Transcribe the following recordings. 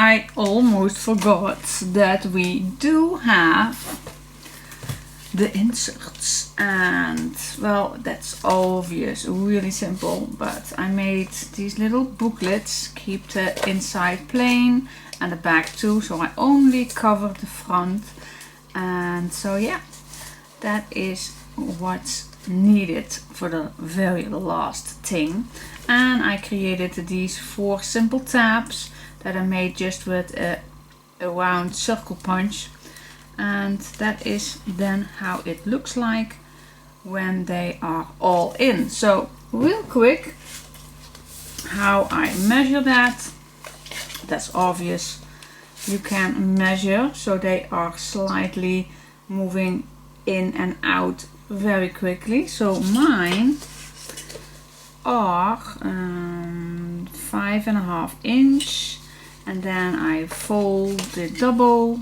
I almost forgot that we do have the inserts, and well, that's obvious, really simple, but I made these little booklets, keep the inside plain and the back too, so I only cover the front. And so yeah, that is what's needed for the very last thing. And I created these 4 simple tabs that I made just with a round circle punch. And that is then how it looks like when they are all in. So real quick, how I measure that, that's obvious. You can measure so they are slightly moving in and out very quickly. So mine are 5.5 inch, and then I fold the double,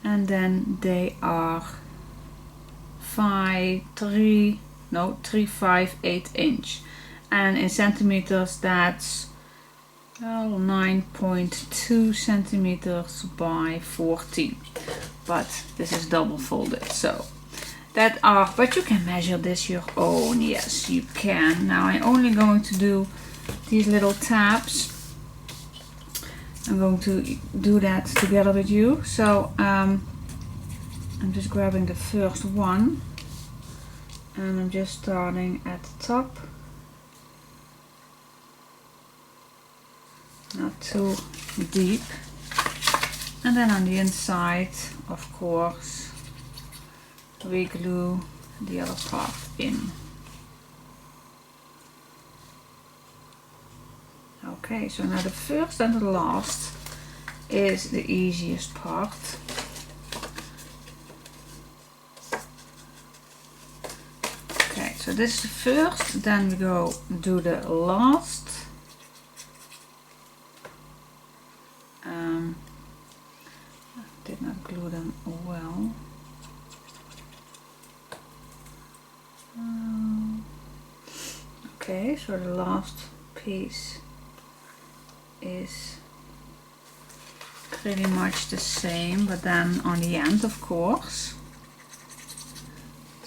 and then they are 3.5 inch, and in centimeters that's 9.2 centimeters by 14, but this is double folded. So that are, but you can measure this your own. Yes, you can. Now I'm only going to do these little tabs. I'm going to do that together with you. So I'm just grabbing the first one, and I'm just starting at the top, not too deep, and then on the inside, of course, we glue the other part in. Okay, so now the first and the last is the easiest part. Okay, so this is the first, then we go do the last. Did not glue them well. Okay, so the last piece is pretty much the same, but then on the end, of course.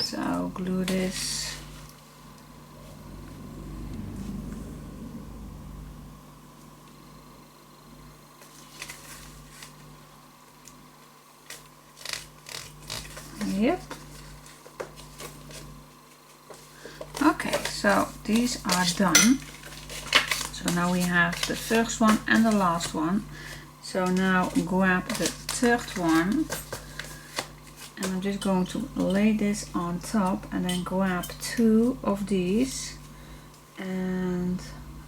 So glue this. Yep. Okay, so these are done. So now we have the first one and the last one. So now grab the third one, and I'm just going to lay this on top, and then grab 2 of these, and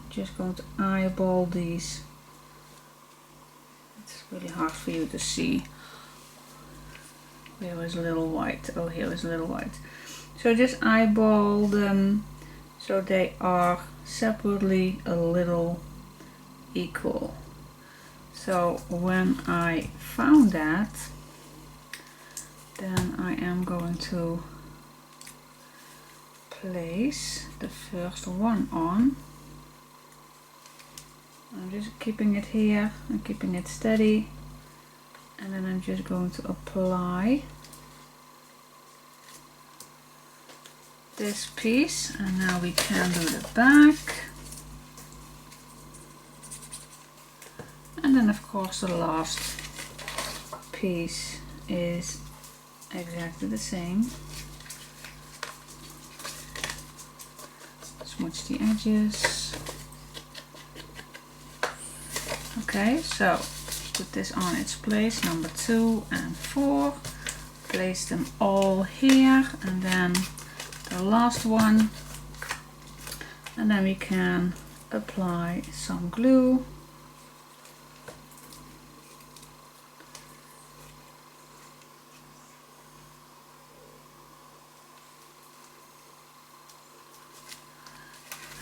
just going to eyeball these. It's really hard for you to see. Here is a little white. Oh, here is a little white. So just eyeball them so they are separately a little equal. So when I found that, then I am going to place the first one on. I'm just keeping it here and keeping it steady, and then I'm just going to apply this piece, and now we can do the back, and then of course the last piece is exactly the same. Smudge the edges. Okay, so put this on its place, number 2 and 4, place them all here, and then the last one, and then we can apply some glue.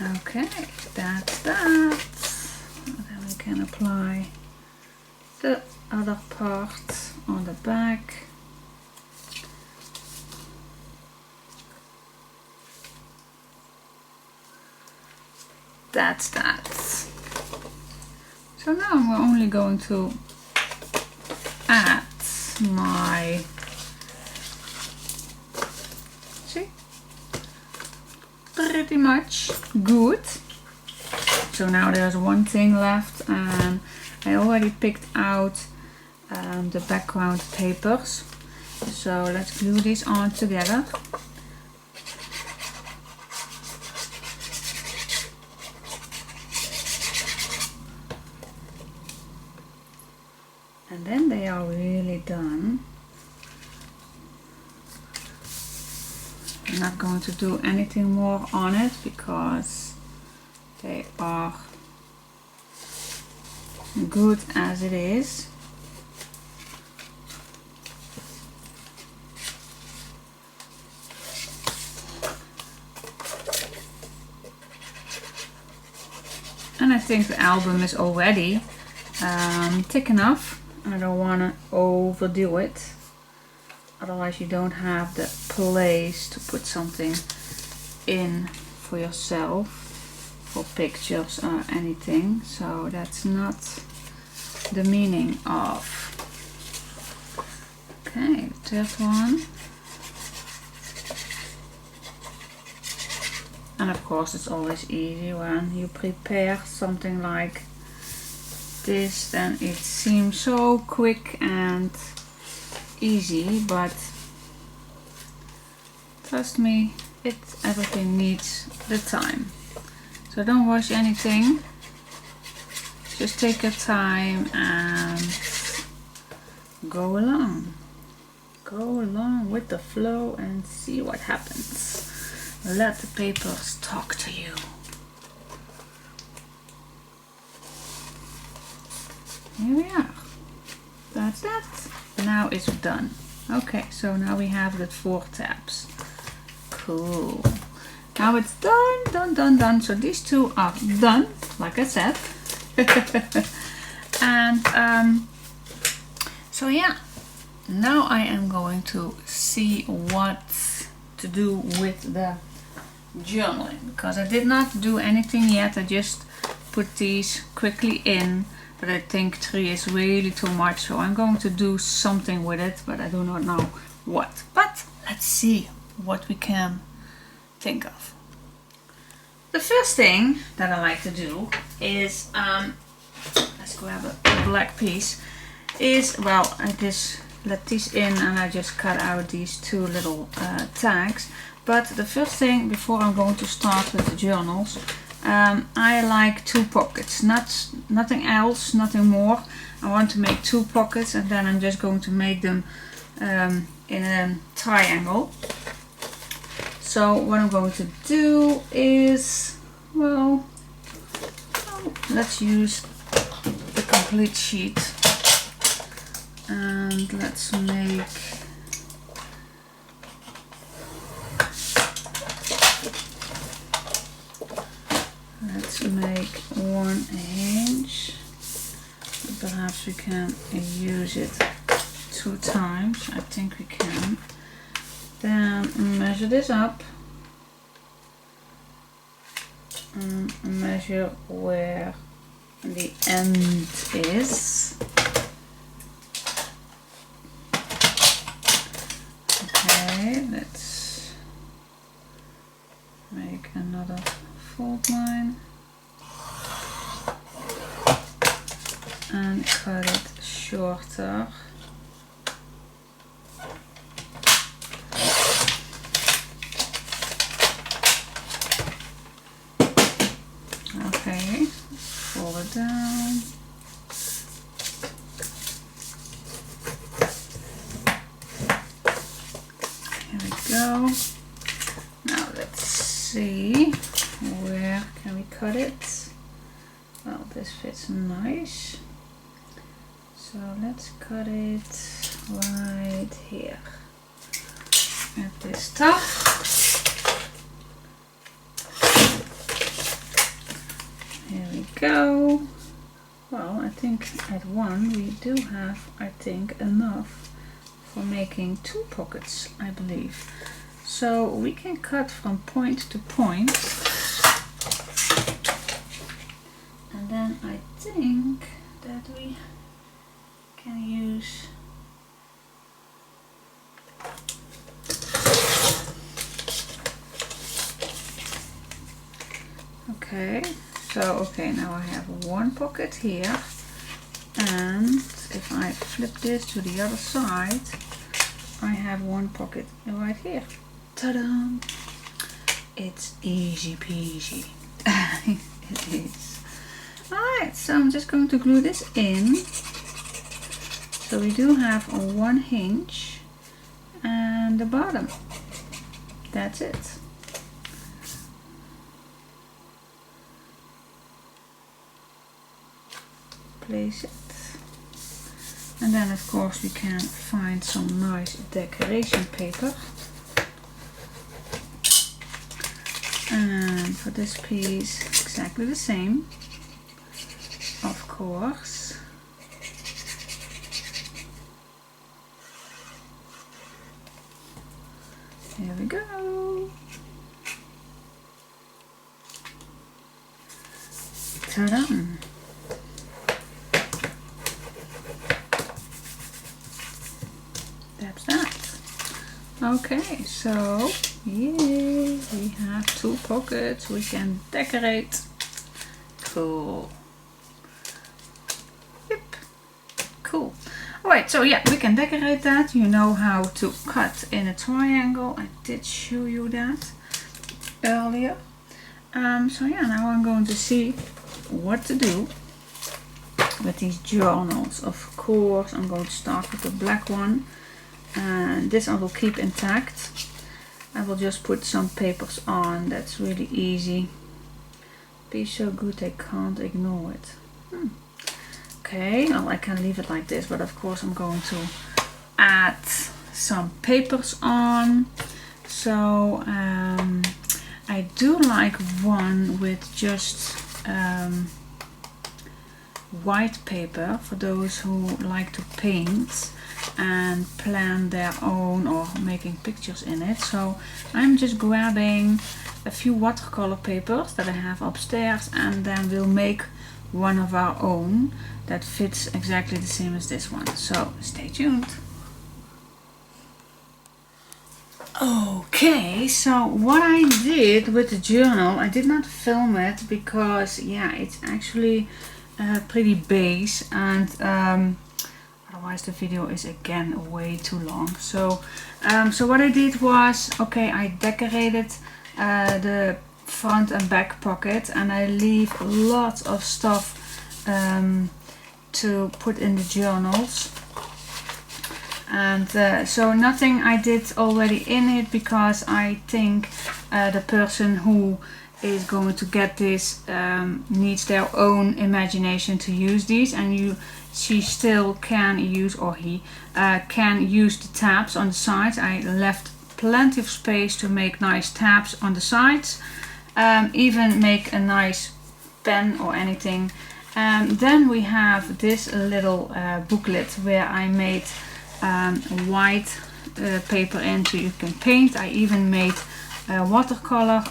Okay, that's that. And then we can apply the other part on the back. That's that. So So now I'm only going to add my, see, pretty much good. So now there's one thing left, and I already picked out the background papers. So let's glue these on together. And then they are really done. I'm not going to do anything more on it because they are good as it is. And I think the album is already thick enough. I don't want to overdo it, otherwise you don't have the place to put something in for yourself, for pictures or anything. So that's not the meaning of. Okay, the third one. And of course it's always easy when you prepare something like this, then it seems so quick and easy, but trust me, everything needs the time. So don't rush anything, just take your time and go along with the flow and see what happens. Let the papers talk to you. Here we are. That's that. Now it's done. Okay, so now we have the 4 tabs. Cool. Now it's done. So these 2 are done, like I said. And so yeah, now I am going to see what to do with the journaling, because I did not do anything yet. I just put these quickly in. But I think 3 is really too much, so I'm going to do something with it, but I do not know what. But let's see what we can think of. The first thing that I like to do is, let's grab a black piece, is, well, I just let these in and I just cut out these 2 little tags. But the first thing, before I'm going to start with the journals, I like 2 pockets, nothing else, nothing more. I want to make 2 pockets, and then I'm just going to make them in a triangle. So what I'm going to do is, well, let's use the complete sheet, and let's make make 1 inch. Perhaps we can use it 2 times. I think we can. Then measure this up and measure where the end is. Okay, let's make another fault line and cut it shorter. Okay, fold it down. Here we go. Now let's see, where can we cut it? Well, this fits nice. So let's cut it right here at this top. Here we go. Well, I think at 1 we do have, I think, enough for making 2 pockets, I believe. So we can cut from point to point. And then I think that we can use. Okay, so okay, now I have one pocket here, and if I flip this to the other side, I have one pocket right here. Ta-da! It's easy peasy. It is. Alright, so I'm just going to glue this in. So we do have one hinge and the bottom. That's it. Place it. And then of course we can find some nice decoration paper. And for this piece, exactly the same, of course. Here we go. Ta-da! That's that. Okay, so yay, we have two pockets we can decorate. Cool. Yep. Cool. Alright, so yeah, we can decorate that. You know how to cut in a triangle. I did show you that earlier. So yeah, now I'm going to see what to do with these journals. Of course, I'm going to start with the black one. And this I will keep intact. I will just put some papers on. That's really easy. Be so good they can't ignore it. Okay, well I can leave it like this, but of course I'm going to add some papers on. So I do like one with just white paper for those who like to paint and plan their own or making pictures in it. So I'm just grabbing a few watercolor papers that I have upstairs, and then we'll make one of our own that fits exactly the same as this one. So stay tuned. Okay, so what I did with the journal, I did not film it because yeah, it's actually pretty base, and otherwise the video is again way too long. So so what I did was, okay, I decorated the front and back pocket, and I leave lots of stuff to put in the journals. And so nothing I did already in it, because I think the person who is going to get this needs their own imagination to use these, and she still can use, or he can use the tabs on the sides. I left plenty of space to make nice tabs on the sides, even make a nice pen or anything. Then we have this little booklet where I made white paper in, so you can paint. I even made watercolor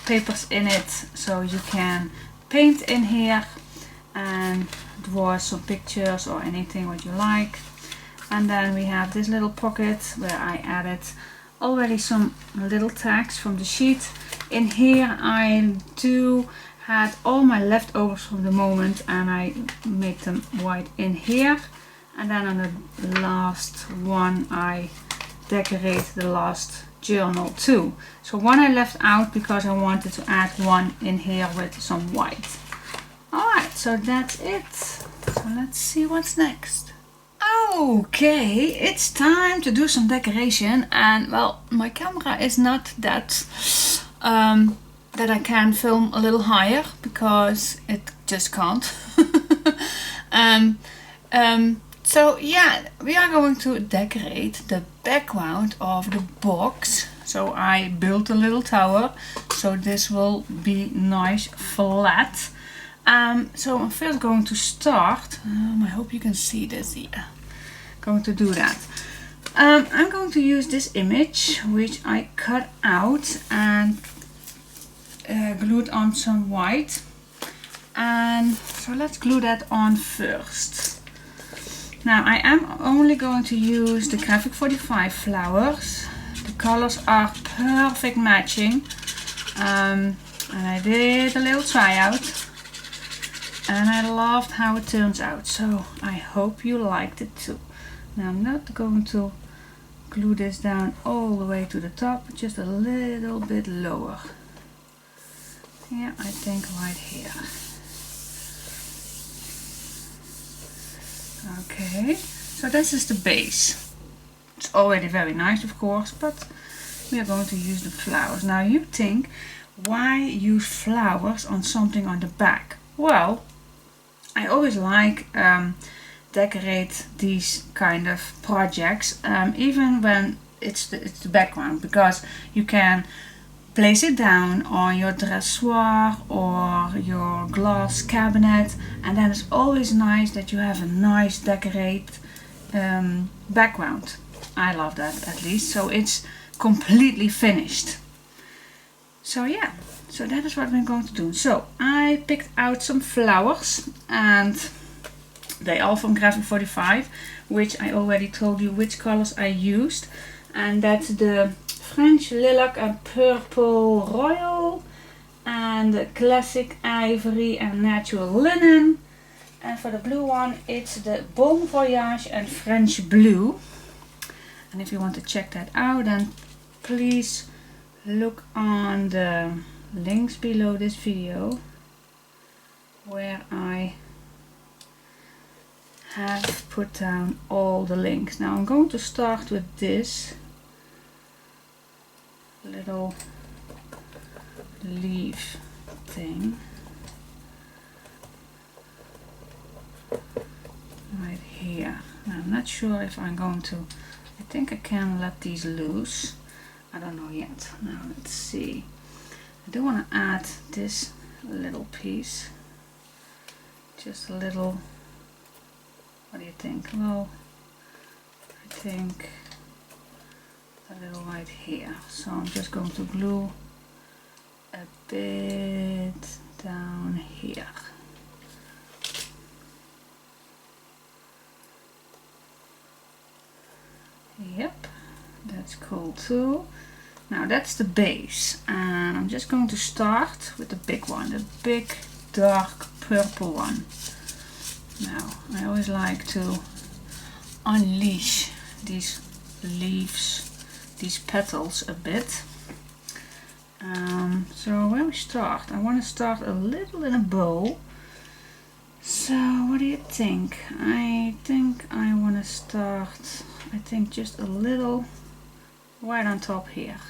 papers in it, so you can paint in here and draw some pictures or anything what you like. And then we have this little pocket where I added already some little tags from the sheet. In here I had all my leftovers from the moment, and I made them white in here. And then on the last one I decorate the last journal too. So one I left out because I wanted to add one in here with some white. Alright, so that's it. So let's see what's next. Okay, it's time to do some decoration, and well, my camera is not that that I can film a little higher because it just can't. So yeah, we are going to decorate the background of the box. So I built a little tower, so this will be nice flat. So I'm first going to start. I hope you can see this. Yeah, going to do that. I'm going to use this image which I cut out and glued on some white. And so let's glue that on first. Now I am only going to use the Graphic 45 flowers. The colors are perfect matching. And I did a little tryout. And I loved how it turns out. So I hope you liked it too. Now I'm not going to glue this down all the way to the top, just a little bit lower. Yeah, I think right here. Okay, so this is the base. It's already very nice, of course, but we are going to use the flowers. Now you think, why use flowers on something on the back? Well, I always like decorate these kind of projects, even when it's the background, because you can place it down on your dressoir or your glass cabinet, and then it's always nice that you have a nice decorate background. I love that, at least, so it's completely finished. So yeah, so that is what we're going to do. So I picked out some flowers, and they are from Graphic 45, which I already told you which colors I used. And that's the French Lilac and Purple Royal, and the Classic Ivory and Natural Linen. And for the blue one, it's the Bon Voyage and French Blue. And if you want to check that out, then please look on the links below this video, where I have put down all the links. Now I'm going to start with this little leaf thing right here. Now, I'm not sure if I'm going to, I think I can let these loose. I don't know yet. Now let's see. I do want to add this little piece, just a little. What do you think? Well, I think a little right here. So I'm just going to glue a bit down here. Yep, that's cool too. Now that's the base, and I'm just going to start with the big one, the big dark purple one. Now I always like to unleash these leaves, these petals a bit. So when we start, I want to start a little in a bow. So what do you think? I think I want to start, I think just a little right on top here.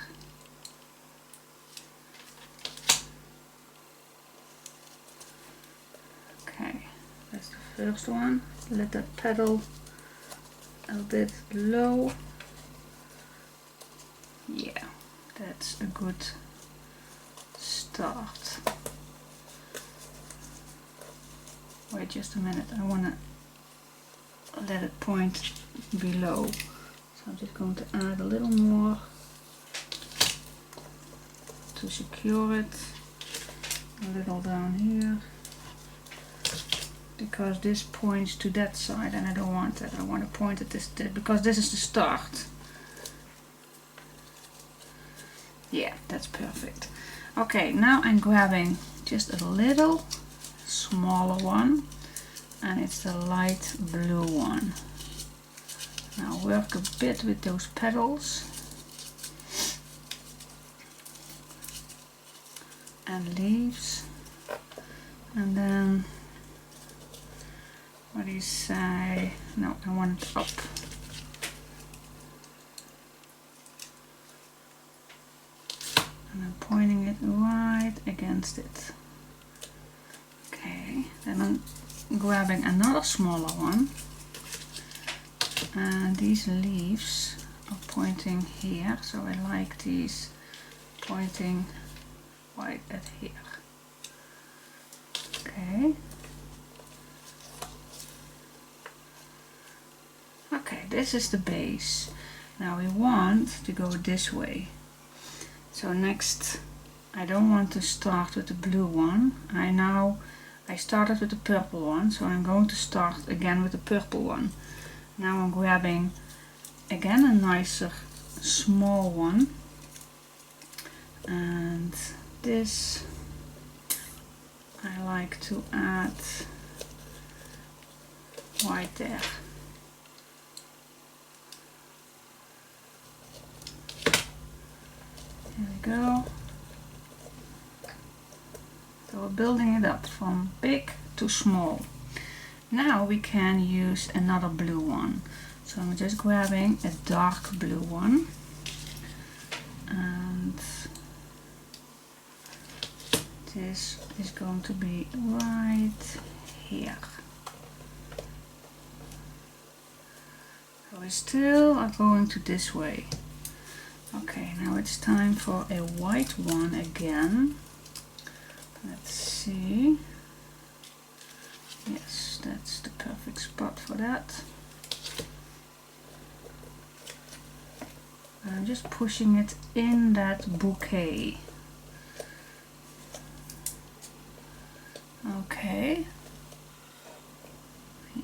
Okay, that's the first one. Let that petal a bit low. Yeah, that's a good start. Wait just a minute, I want to let it point below. So I'm just going to add a little more to secure it. A little down here. Because this points to that side and I don't want that. I want to point at this because this is the start. Yeah, that's perfect. Okay, now I'm grabbing just a little smaller one, and it's the light blue one. Now work a bit with those petals and leaves, and then what do you say? No, I want it up. And I'm pointing it right against it. Okay, then I'm grabbing another smaller one, and these leaves are pointing here, so I like these pointing right at here. Okay. Okay, this is the base. Now we want to go this way. So next, I don't want to start with the blue one. I started with the purple one, so I'm going to start again with the purple one. Now I'm grabbing again a nicer small one, and this I like to add right there. Here we go. So we're building it up from big to small. Now we can use another blue one. So I'm just grabbing a dark blue one, and this is going to be right here. So we still are going to this way. Okay, now it's time for a white one again. Let's see. Yes, that's the perfect spot for that. I'm just pushing it in that bouquet. Okay.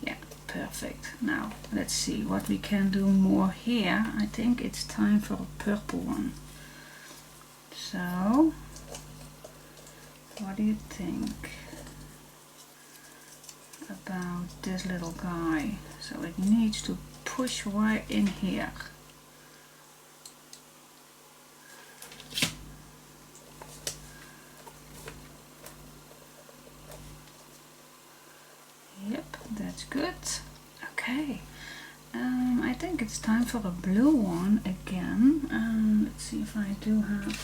Yeah, perfect. Now let's see what we can do more here. I think it's time for a purple one. So what do you think about this little guy? So it needs to push right in here. Yep, that's good. Okay, I think it's time for a blue one again. Let's see if I do have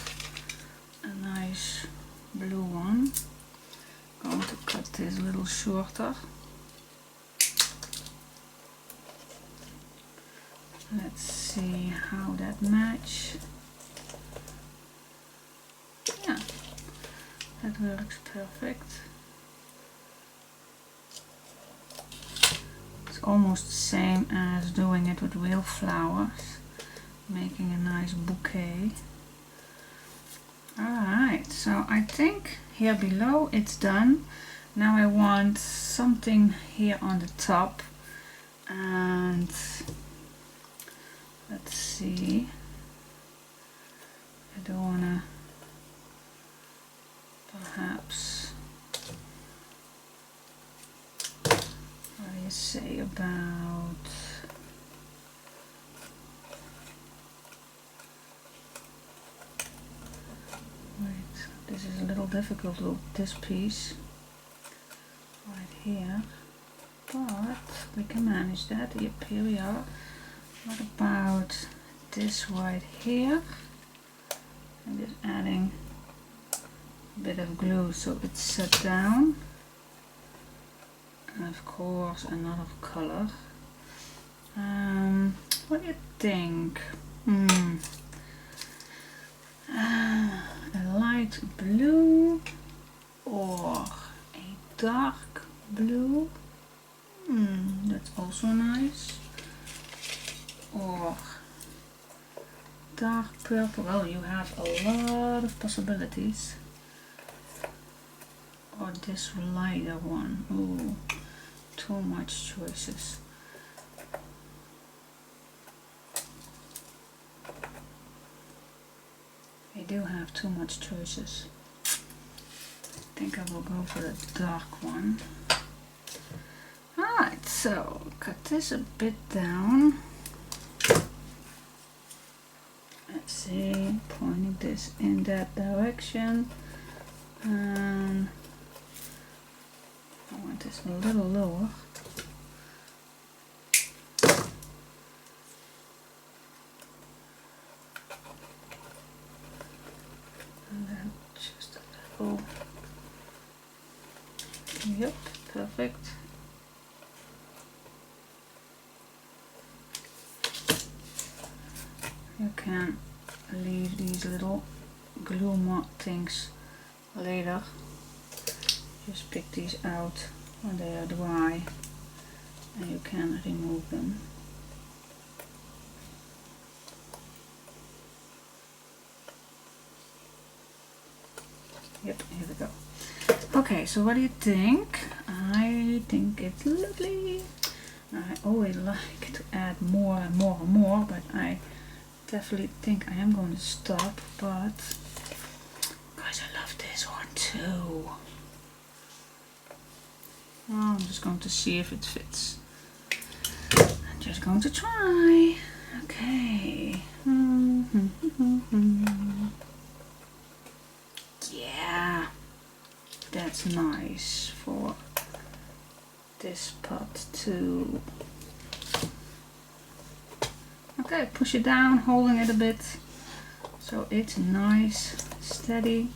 a nice blue one. Going to cut this a little shorter. Let's see how that match. Yeah, that works perfect. It's almost the same as doing it with real flowers, making a nice bouquet. Alright, so I think here below it's done. Now I want something here on the top, and let's see, I don't want to perhaps, what do you say about this is a little difficult with this piece right here, but we can manage that. Yep, here we are. What about this right here? I'm just adding a bit of glue so it's set down, and of course another color. What do you think? A light blue or a dark blue? That's also nice. Or dark purple. Well, you have a lot of possibilities. Or this lighter one. Ooh, too much choices. I do have too much choices. I think I will go for the dark one. Alright, so cut this a bit down. Let's see, pointing this in that direction. And I want this a little lower. And then just a little. Yep, perfect. You can leave these little glue mod things later. Just pick these out when they are dry and you can remove them. Yep, here we go. Okay, so what do you think? I think it's lovely. I always like to add more and more and more, but I definitely think I am going to stop. But guys, I love this one too. I'm just going to see if it fits. I'm just going to try. Okay. Yeah, that's nice for this pot too. Okay, push it down, holding it a bit so it's nice, steady.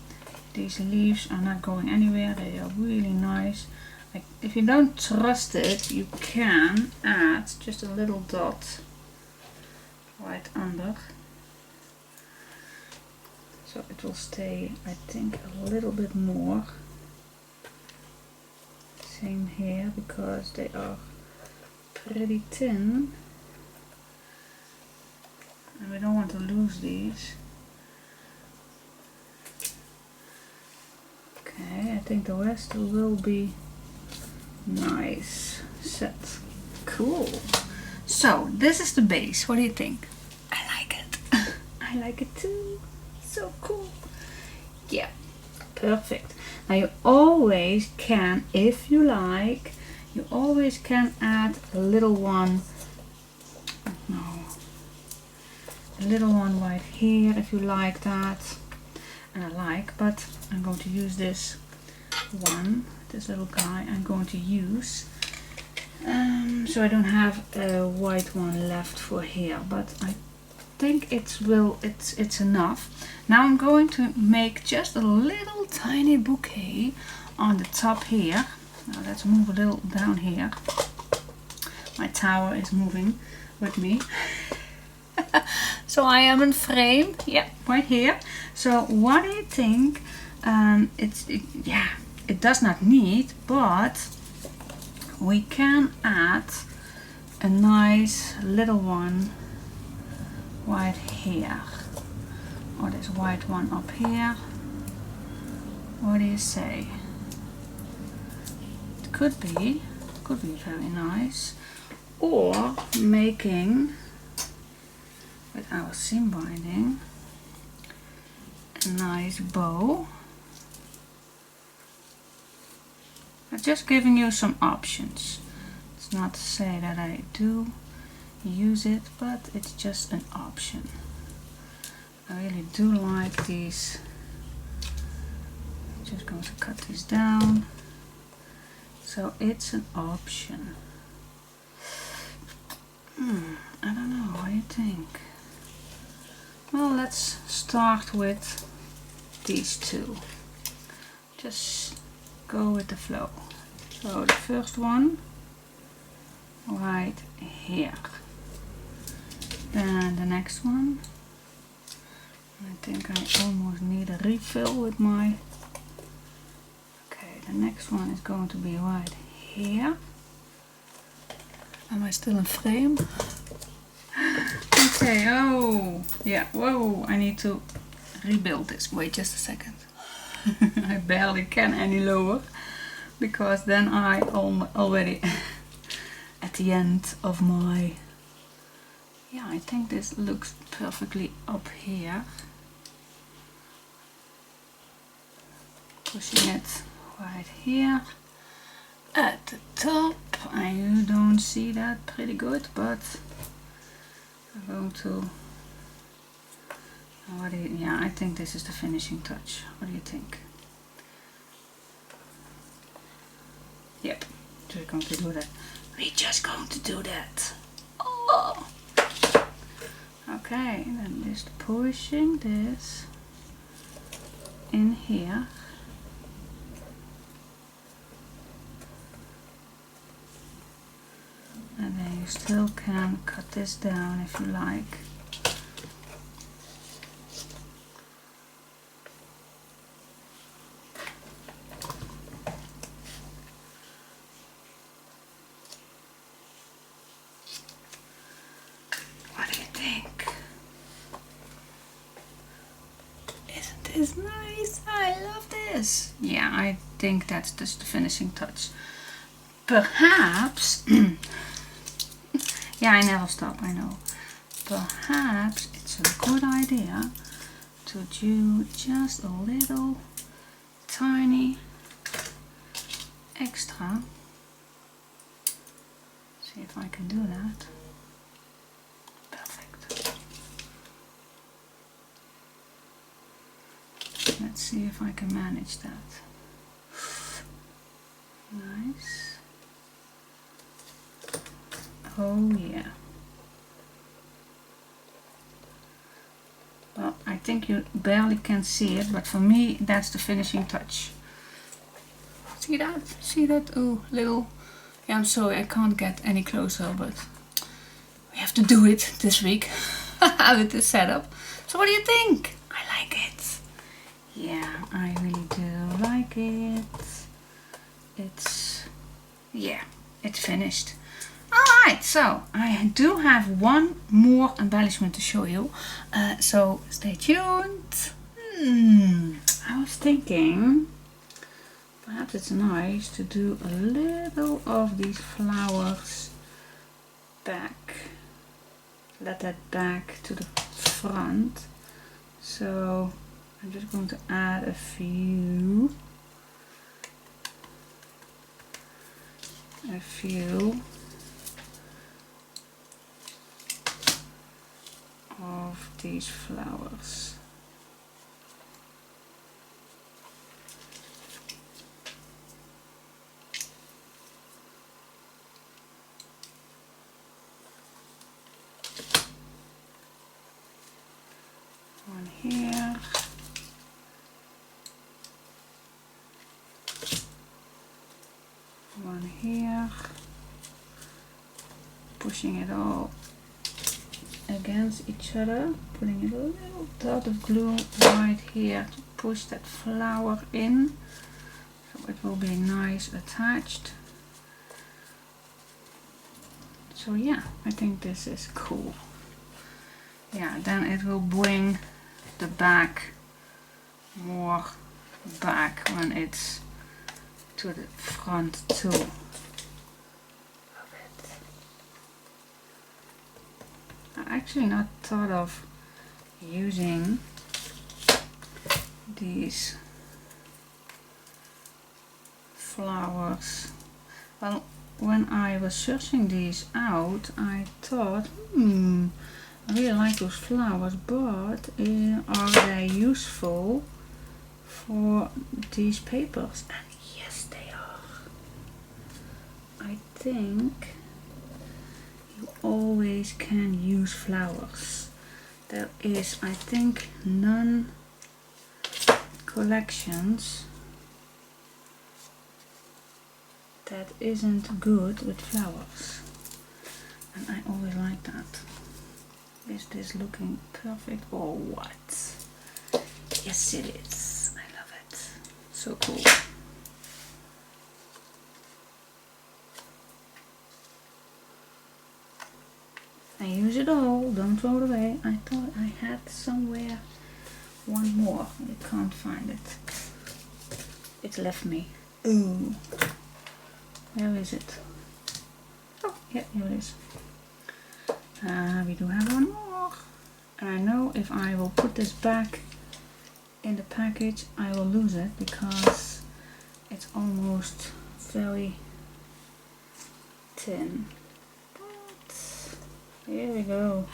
These leaves are not going anywhere, they are really nice. Like, if you don't trust it, you can add just a little dot right under. So it will stay, I think, a little bit more. Same here, because they are pretty thin. And we don't want to lose these. Okay, I think the rest will be nice. Set. Cool. So, this is the base. What do you think? I like it. I like it too. So cool. Yeah, perfect. Now you always can, if you like, you always can add a little one. No, a little one right here if you like that. And I like, but I'm going to use this one, this little guy. I'm going to use. So I don't have a white one left for here, but I think it's enough. Now I'm going to make just a little tiny bouquet on the top here. Now let's move a little down here. My tower is moving with me. So I am in frame. Yeah, right here. So what do you think? It does not need, but we can add a nice little one right here, or this white one up here. What do you say? It could be very nice. Or making, with our seam binding, a nice bow. I'm just giving you some options. It's not to say that I do use it, but it's just an option. I really do like these. I'm just going to cut these down. So it's an option. I don't know, what do you think? Well, let's start with these two. Just go with the flow. So the first one right here. Then the next one. I think I almost need a refill with my... Okay, the next one is going to be right here. Am I still in frame? Okay, oh, yeah, whoa, I need to rebuild this. Wait just a second. I barely can any lower, because then I am already at the end of my... Yeah, I think this looks perfectly up here. Pushing it right here at the top. You don't see that pretty good, but I'm going to... yeah, I think this is the finishing touch. What do you think? Yep, we're going to do that. We're just going to do that. Oh! Okay, then just pushing this in here. And then you still can cut this down if you like. What do you think? Isn't is nice. I love this. Yeah, I think that's just the finishing touch. Perhaps, yeah, I never stop, I know. Perhaps it's a good idea to do just a little tiny extra. See if I can do that. Perfect. Let's see if I can manage that. Nice. Oh yeah. Well, I think you barely can see it, but for me that's the finishing touch. See that? See that? Oh, little. Yeah, I'm sorry I can't get any closer, but we have to do it this week with this setup. So what do you think? I like it. Yeah, I really do like it. Yeah, it's finished. Alright, so I do have one more embellishment to show you, so stay tuned. I was thinking perhaps it's nice to do a little of these flowers back. Let that back to the front. So I'm just going to add a few of these flowers. One here. One here. Pushing it all against each other, putting a little dot of glue right here to push that flower in, so it will be nice attached. So yeah, I think this is cool. Yeah, then it will bring the back more back when it's to the front too. I actually not thought of using these flowers. Well, when I was searching these out, I thought, I really like those flowers, but are they useful for these papers? And yes, they are. I think you always can use flowers. There is, I think, none collections that isn't good with flowers, and I always like that. Is this looking perfect or what? Yes, it is. I love it. So cool. I use it all, don't throw it away. I thought I had somewhere one more. I can't find it. It left me. Ooh. Where is it? Oh, yeah, here it is. We do have one more. And I know if I will put this back in the package, I will lose it because it's almost very thin. Here we go.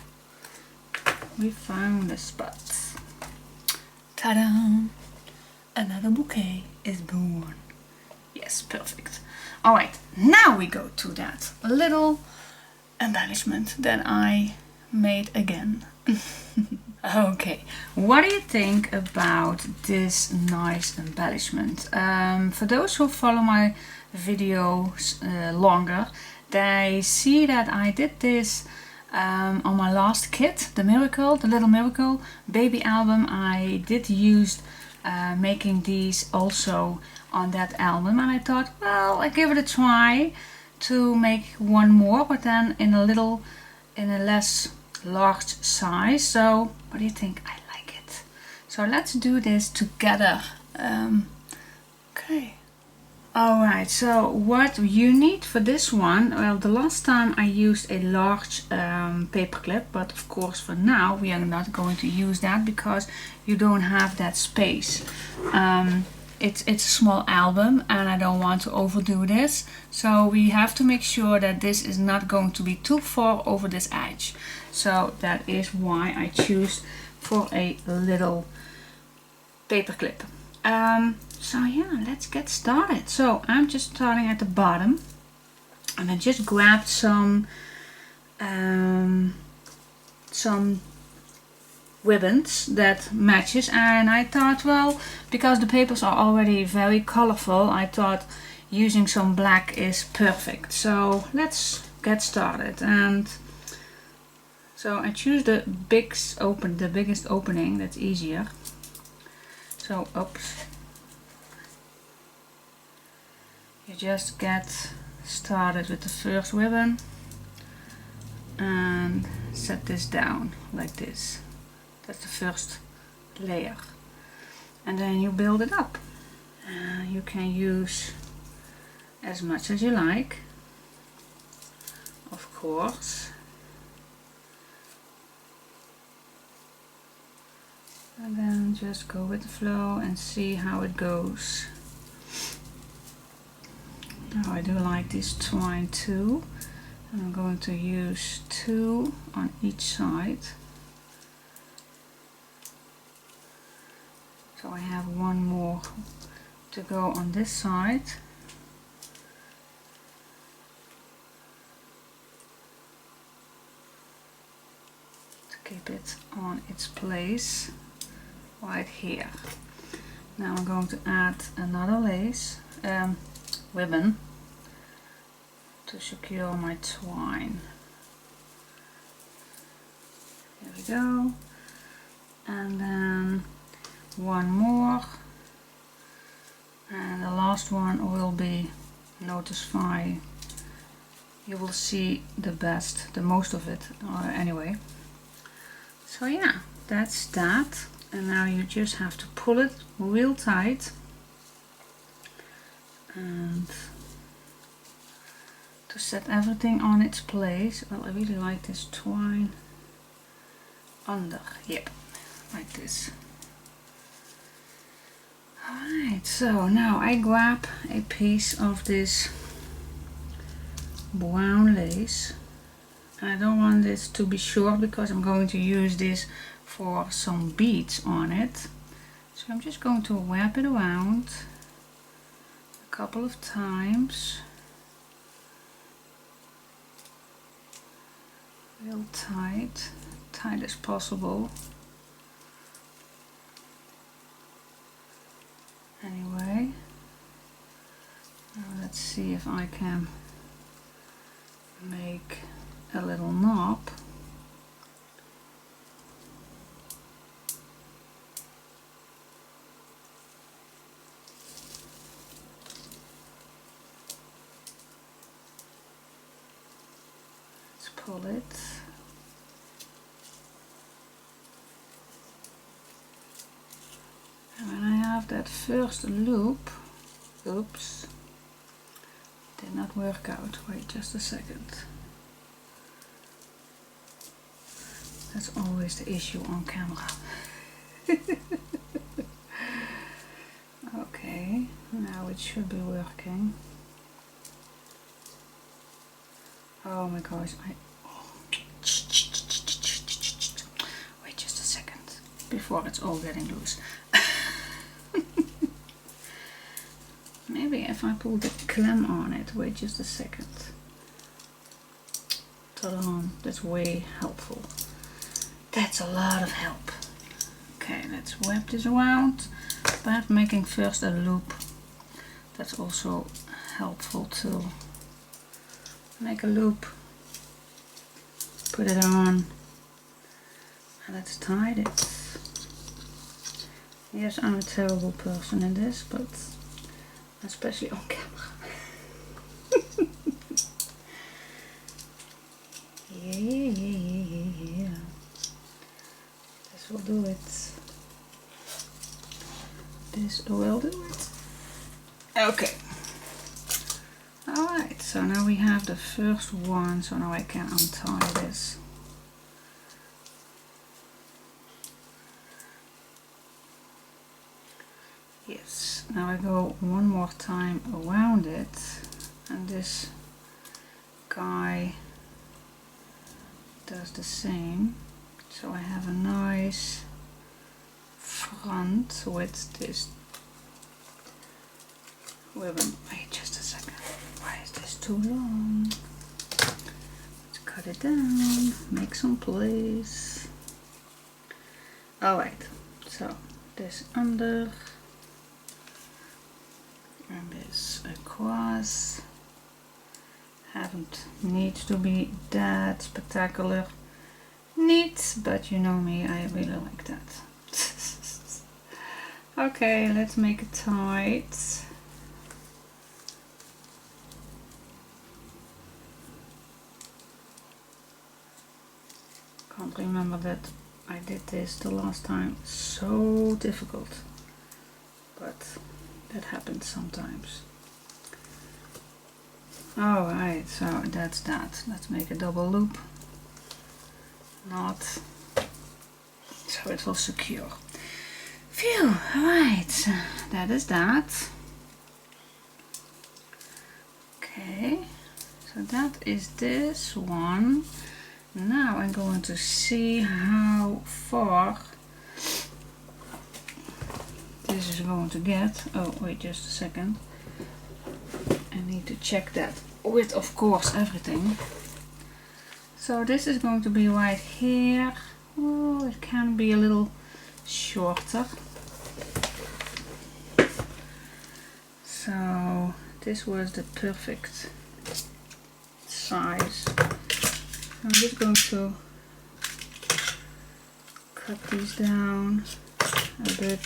We found the spot. Ta-da! Another bouquet is born. Yes, perfect. Alright, now we go to that little embellishment that I made again. Okay, what do you think about this nice embellishment? For those who follow my videos longer, they see that I did this on my last kit, the Little Miracle baby album. I did use making these also on that album, and I thought, well, I give it a try to make one more, but then in a less large size. So what do you think? I like it. So let's do this together. Okay. Alright, so what you need for this one, well, the last time I used a large paperclip, but of course for now we are not going to use that because you don't have that space. It's a small album and I don't want to overdo this, so we have to make sure that this is not going to be too far over this edge. So that is why I choose for a little paperclip. So yeah, let's get started. So I'm just starting at the bottom and I just grabbed some ribbons that matches, and I thought, well, because the papers are already very colorful, I thought using some black is perfect. So let's get started. And so I choose the biggest opening, that's easier. So oops. You just get started with the first ribbon and set this down like this. That's the first layer. And then you build it up. You can use as much as you like, of course. And then just go with the flow and see how it goes. Now I do like this twine too, and I'm going to use 2 on each side. So I have 1 more to go on this side. To keep it on its place right here. Now I'm going to add another lace ribbon to secure my twine. Here we go. And then 1 more. And the last one will be Notify. You will see the most of it anyway. So yeah, that's that. And now you just have to pull it real tight. And to set everything on its place, well, I really like this twine under, yep, like this. Alright, so now I grab a piece of this brown lace, and I don't want this to be short because I'm going to use this for some beads on it. So I'm just going to wrap it around a couple of times, real tight as possible. Anyway, now let's see if I can make a little knob. Let's pull it. And when I have that first loop, oops, did not work out. Wait just a second. That's always the issue on camera. Okay, now it should be working. Oh my gosh, wait just a second before it's all getting loose. Maybe if I pull the clamp on it, wait just a second. Ta-da, that's way helpful. That's a lot of help. Okay, let's wrap this around, but making first a loop. That's also helpful to make a loop, put it on, and let's tie it. Yes, I'm a terrible person in this, but especially on camera. Yeah. This will do it. this will do it. Okay. Alright, so now we have the first one, so now I can untie this. Yes, now I go one more time around it, and this guy does the same. So I have a nice front with this ribbon. Wait just a second, why is this too long? Let's cut it down, make some place. Alright, so this under and this across. Haven't need to be that spectacular neat, but you know me, I really like that. Okay, let's make it tight. Can't remember that I did this the last time. So difficult, but that happens sometimes. Alright, so that's that. Let's make a double loop. Not so it will secure. Phew, alright, that is that. Okay, so that is this one. Now I'm going to see how far this is going to get. Oh, wait just a second. I need to check that with, of course, everything. So this is going to be right here. Oh, it can be a little shorter. So this was the perfect size. I'm just going to cut these down a bit.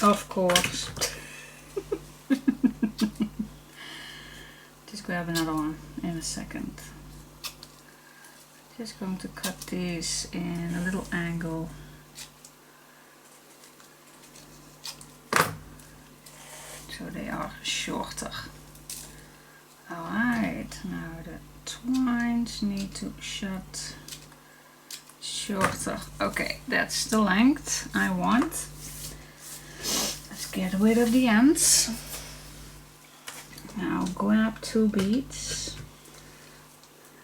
Of course. Just grab another one in a second. Just going to cut these in a little angle. So they are shorter. Alright, now the twines need to shut shorter. Okay, that's the length I want. Let's get rid of the ends. Now grab 2 beads.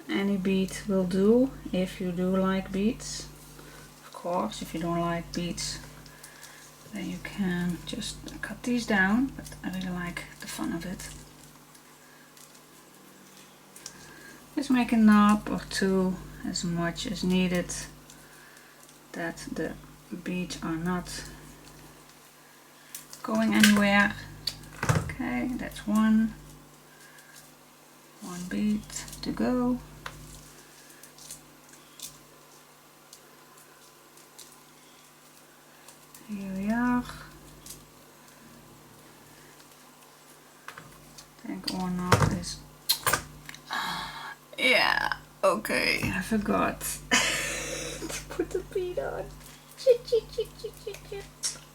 Any bead will do if you do like beads. Of course, if you don't like beads, then you can just cut these down, but I really like the fun of it. Just make a knob or 2 as much as needed, that the beads are not going anywhere. Okay, that's one bead to go. Here we are. I think our knot is... Yeah, okay, I forgot to put the bead on.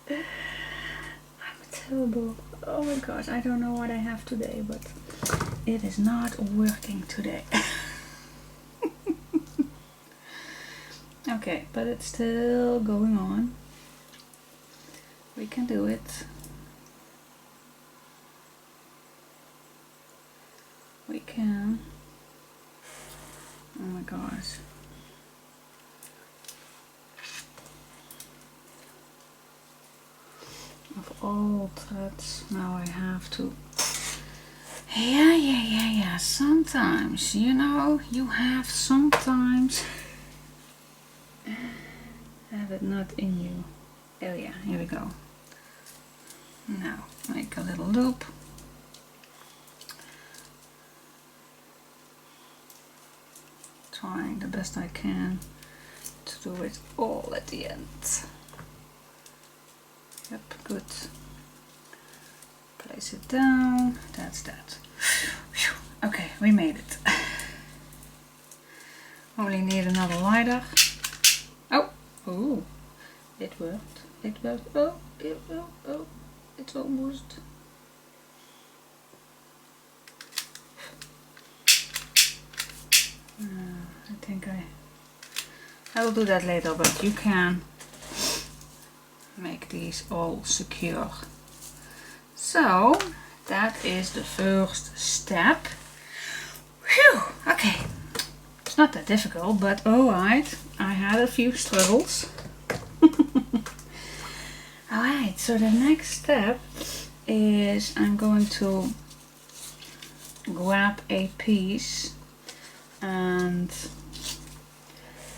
I'm terrible. Oh my gosh, I don't know what I have today, but it is not working today. Okay, but it's still going on. We can do it. We can. Oh my gosh. Of all threads, now I have to... Yeah. Sometimes, you know, you have sometimes have it not in you. Oh yeah, here we go. Now make a little loop. Trying the best I can to do it all at the end. Yep, good. Place it down. That's that. Okay, we made it. Only need another lighter. Oh, oh, it worked. It worked. Oh, it's almost. I think I will do that later, but you can make these all secure. So that is the first step. Phew, okay. It's not that difficult, but alright, I had a few struggles. Alright, so the next step is I'm going to grab a piece and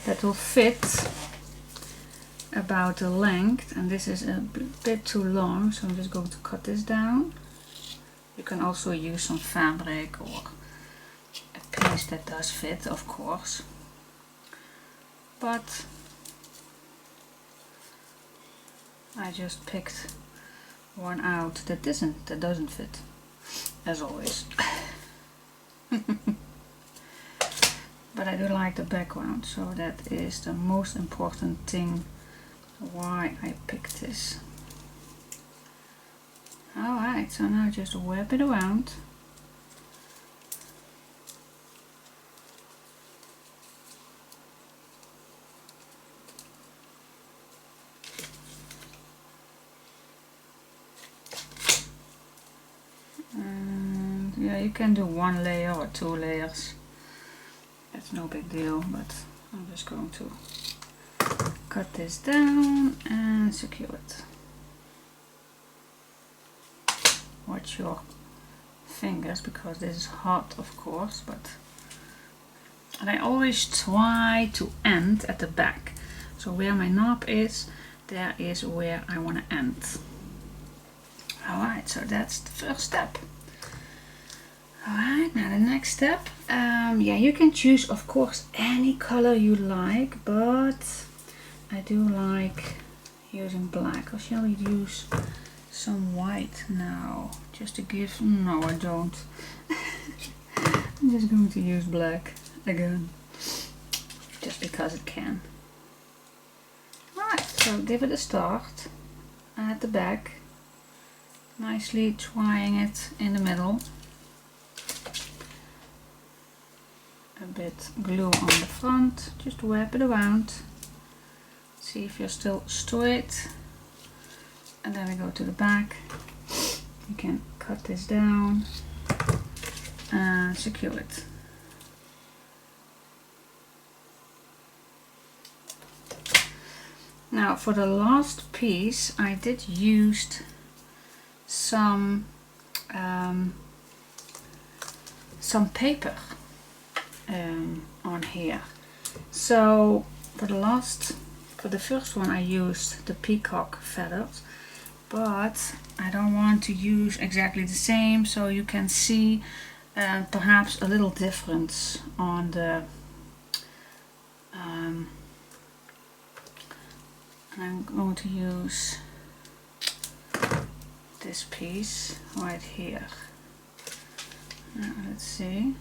that will fit about the length, and this is a bit too long, so I'm just going to cut this down. You can also use some fabric or a piece that does fit, of course, but I just picked one out that doesn't fit, as always. But I do like the background, so that is the most important thing why I picked this. Alright, so now just wrap it around. And yeah, you can do one layer or 2 layers. That's no big deal, but I'm just going to cut this down and secure it. Watch your fingers because this is hot, of course, and I always try to end at the back. So where my knob is, there is where I want to end. Alright, so that's the first step. Alright, now the next step, yeah, you can choose, of course, any color you like, but I do like using black. Or shall we use some white now, just to give, no I don't. I'm just going to use black again, just because it can. Alright, so give it a start at the back, nicely trying it in the middle. A bit glue on the front, just wrap it around, see if you're still straight, and then we go to the back. You can cut this down and secure it. Now for the last piece I did use some paper on here. So for the first one I used the peacock feathers, but I don't want to use exactly the same, so you can see perhaps a little difference on the I'm going to use this piece right here. Now let's see.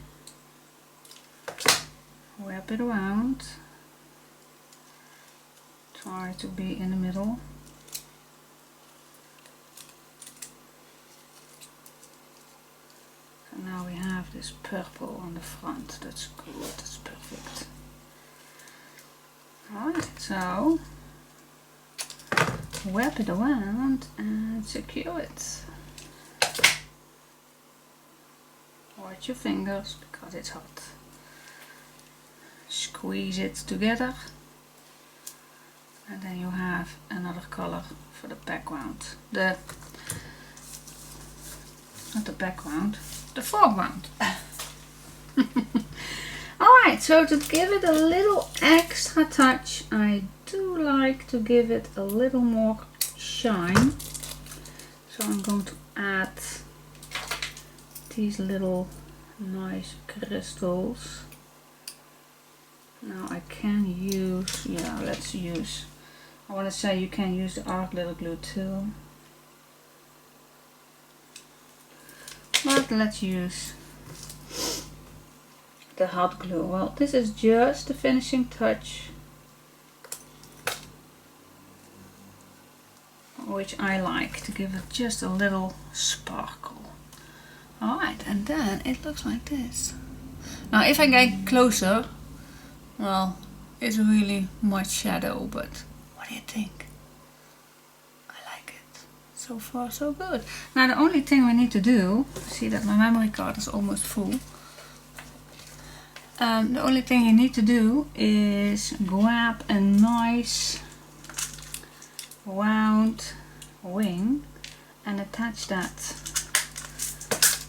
Wrap it around. Try to be in the middle. So now we have this purple on the front. That's good, that's perfect. Alright, so wrap it around and secure it. Watch your fingers because it's hot. Squeeze it together, and then you have another color for the background. Not the background, the foreground. Alright, so to give it a little extra touch, I do like to give it a little more shine. So I'm going to add these little nice crystals. Now I can use, yeah, let's use, I want to say you can use the art glitter glue too. But let's use the hot glue. Well, this is just the finishing touch, which I like to give it just a little sparkle. Alright, and then it looks like this. Now if I get closer, well, it's really much shadow, but what do you think? I like it. So far so good. Now the only thing we need to do, see that my memory card is almost full. The only thing you need to do is grab a nice round wing and attach that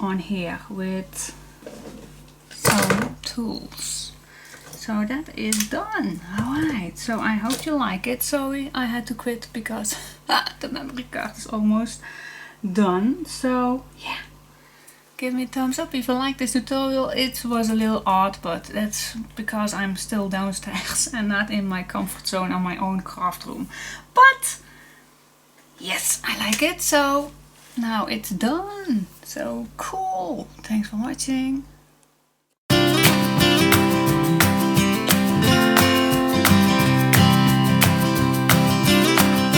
on here with some tools. So that is done. Alright, so I hope you like it. Sorry I had to quit because the memory card is almost done. So yeah, give me a thumbs up if you like this tutorial. It was a little odd, but that's because I'm still downstairs and not in my comfort zone on my own craft room. But yes, I like it. So now it's done. So cool. Thanks for watching.